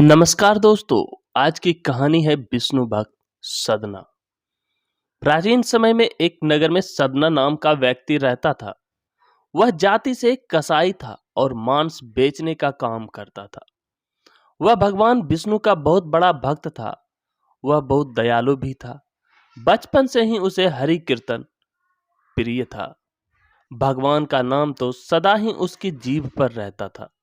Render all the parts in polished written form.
नमस्कार दोस्तों। आज की कहानी है विष्णु भक्त सदना। प्राचीन समय में एक नगर में सदना नाम का व्यक्ति रहता था। वह जाति से एक कसाई था और मांस बेचने का काम करता था। वह भगवान विष्णु का बहुत बड़ा भक्त था। वह बहुत दयालु भी था। बचपन से ही उसे हरि कीर्तन प्रिय था। भगवान का नाम तो सदा ही उसकी जीभ पर रहता था।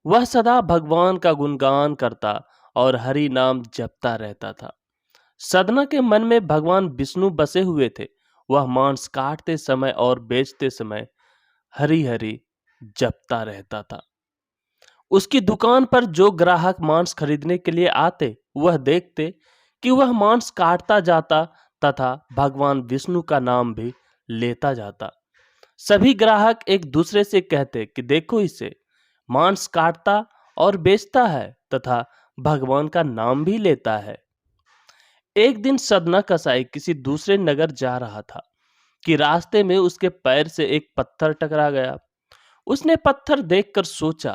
वह सदा भगवान का गुणगान करता और हरि नाम जपता रहता था। सदना के मन में भगवान विष्णु बसे हुए थे। वह मांस काटते समय और बेचते समय हरि हरि जपता रहता था। उसकी दुकान पर जो ग्राहक मांस खरीदने के लिए आते, वह देखते कि वह मांस काटता जाता तथा भगवान विष्णु का नाम भी लेता जाता। सभी ग्राहक एक दूसरे से कहते कि देखो इसे, मांस काटता और बेचता है तथा भगवान का नाम भी लेता है। एक दिन सदना कसाई किसी दूसरे नगर जा रहा था कि रास्ते में उसके पैर से एक पत्थर टकरा गया। उसने पत्थर देखकर सोचा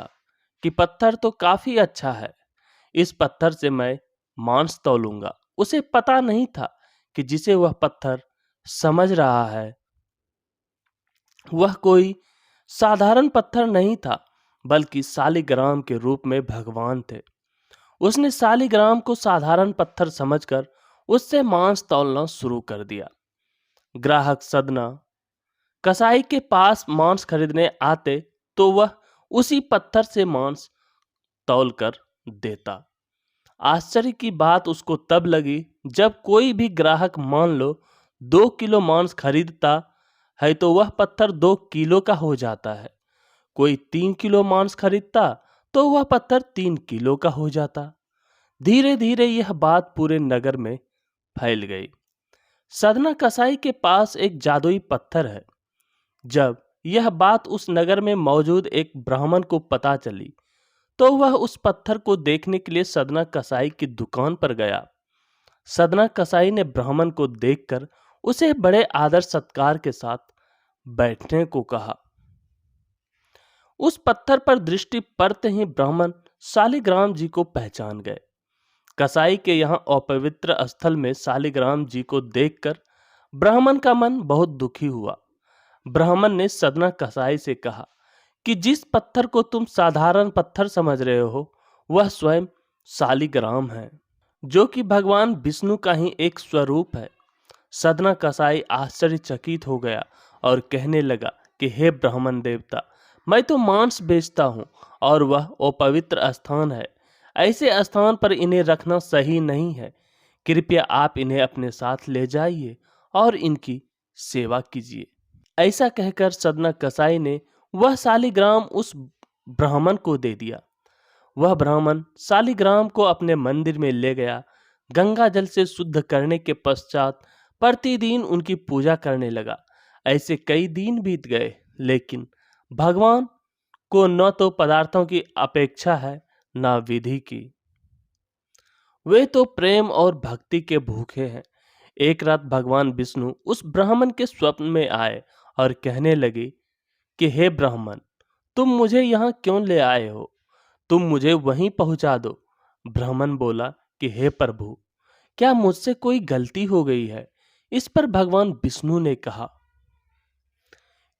कि पत्थर तो काफी अच्छा है, इस पत्थर से मैं मांस तौलूंगा। उसे पता नहीं था कि जिसे वह पत्थर समझ रहा है वह कोई साधारण पत्थर नहीं था, बल्कि सालिग्राम के रूप में भगवान थे। उसने सालिग्राम को साधारण पत्थर समझकर उससे मांस तौलना शुरू कर दिया। ग्राहक सदना कसाई के पास मांस खरीदने आते तो वह उसी पत्थर से मांस तौल कर देता। आश्चर्य की बात उसको तब लगी जब कोई भी ग्राहक मान लो 2 किलो मांस खरीदता है तो वह पत्थर 2 किलो का हो जाता है। कोई 3 किलो मांस खरीदता तो वह पत्थर 3 किलो का हो जाता। धीरे धीरे यह बात पूरे नगर में फैल गई। सदना कसाई के पास एक जादुई पत्थर है। जब यह बात उस नगर में मौजूद एक ब्राह्मण को पता चली तो वह उस पत्थर को देखने के लिए सदना कसाई की दुकान पर गया। सदना कसाई ने ब्राह्मण को देखकर उसे बड़े आदर सत्कार के साथ बैठने को कहा। उस पत्थर पर दृष्टि पड़ते ही ब्राह्मण शालिग्राम जी को पहचान गए। कसाई के यहाँ अपवित्र स्थल में शालिग्राम जी को देखकर ब्राह्मण का मन बहुत दुखी हुआ। ब्राह्मण ने सदना कसाई से कहा कि जिस पत्थर को तुम साधारण पत्थर समझ रहे हो वह स्वयं शालिग्राम है, जो कि भगवान विष्णु का ही एक स्वरूप है। सदना कसाई आश्चर्यचकित हो गया और कहने लगा कि हे ब्राह्मण देवता, मैं तो मांस बेचता हूँ और वह अपवित्र स्थान है। ऐसे स्थान पर इन्हें रखना सही नहीं है। कृपया आप इन्हें अपने साथ ले जाइए और इनकी सेवा कीजिए। ऐसा कहकर सदना कसाई ने वह शालिग्राम उस ब्राह्मण को दे दिया। वह ब्राह्मण शालिग्राम को अपने मंदिर में ले गया। गंगा जल से शुद्ध करने के पश्चात प्रतिदिन उनकी पूजा करने लगा। ऐसे कई दिन बीत गए, लेकिन भगवान को न तो पदार्थों की अपेक्षा है न विधि की। वे तो प्रेम और भक्ति के भूखे हैं। एक रात भगवान विष्णु उस ब्राह्मण के स्वप्न में आए और कहने लगे कि हे ब्राह्मण, तुम मुझे यहाँ क्यों ले आए हो? तुम मुझे वहीं पहुंचा दो। ब्राह्मण बोला कि हे प्रभु, क्या मुझसे कोई गलती हो गई है? इस पर भगवान विष्णु ने कहा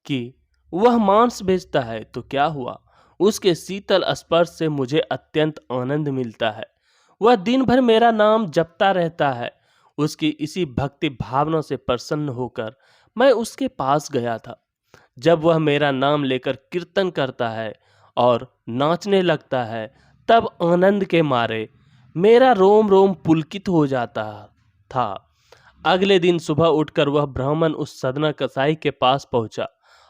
कि वह मांस बेचता है तो क्या हुआ, उसके शीतल स्पर्श से मुझे अत्यंत आनंद मिलता है। वह दिन भर मेरा नाम जपता रहता है। उसकी इसी भक्ति भावना से प्रसन्न होकर मैं उसके पास गया था। जब वह मेरा नाम लेकर कीर्तन करता है और नाचने लगता है, तब आनंद के मारे मेरा रोम रोम पुलकित हो जाता था। अगले दिन सुबह उठकर वह ब्राह्मण उस सदना कसाई के पास पहुंचा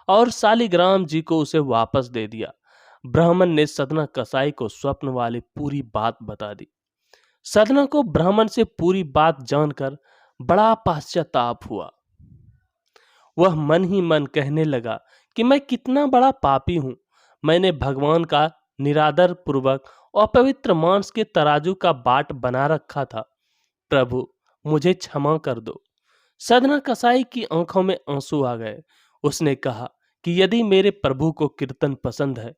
और शालिग्राम जी को उसे वापस दे दिया। ब्राह्मण ने सदना कसाई को स्वप्न वाली पूरी बात बता दी। सदना को ब्राह्मण से पूरी बात जानकर बड़ा पश्चाताप हुआ। वह मन ही मन कहने लगा कि मैं कितना बड़ा पापी हूं। मैंने भगवान का निरादर पूर्वक अपवित्र मांस के तराजू का बाट बना रखा था। प्रभु, मुझे क्षमा कर दो। सदना कसाई की आंखों में आंसू आ गए। उसने कहा कि यदि मेरे प्रभु को कीर्तन पसंद है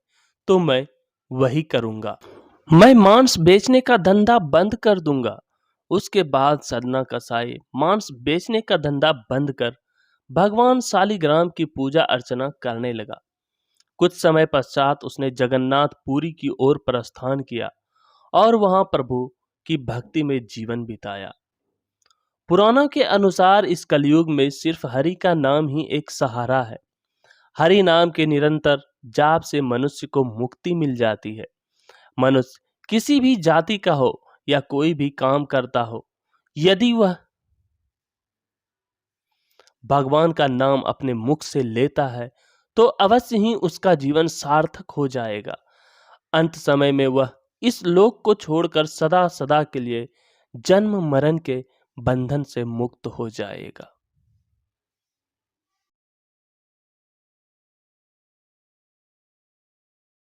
तो मैं वही करूंगा। मैं मांस बेचने का धंधा बंद कर दूंगा। उसके बाद सदना कसाई मांस बेचने का धंधा बंद कर भगवान शालिग्राम की पूजा अर्चना करने लगा। कुछ समय पश्चात उसने जगन्नाथ पुरी की ओर प्रस्थान किया और वहां प्रभु की भक्ति में जीवन बिताया। पुराणों के अनुसार इस कलयुग में सिर्फ हरि का नाम ही एक सहारा है। हरि नाम के निरंतर जाप से मनुष्य को मुक्ति मिल जाती है। मनुष्य किसी भी जाति का हो या कोई भी काम करता हो, यदि वह भगवान का नाम अपने मुख से लेता है तो अवश्य ही उसका जीवन सार्थक हो जाएगा। अंत समय में वह इस लोक को छोड़कर सदा सदा के लिए जन्म मरण के बंधन से मुक्त हो जाएगा।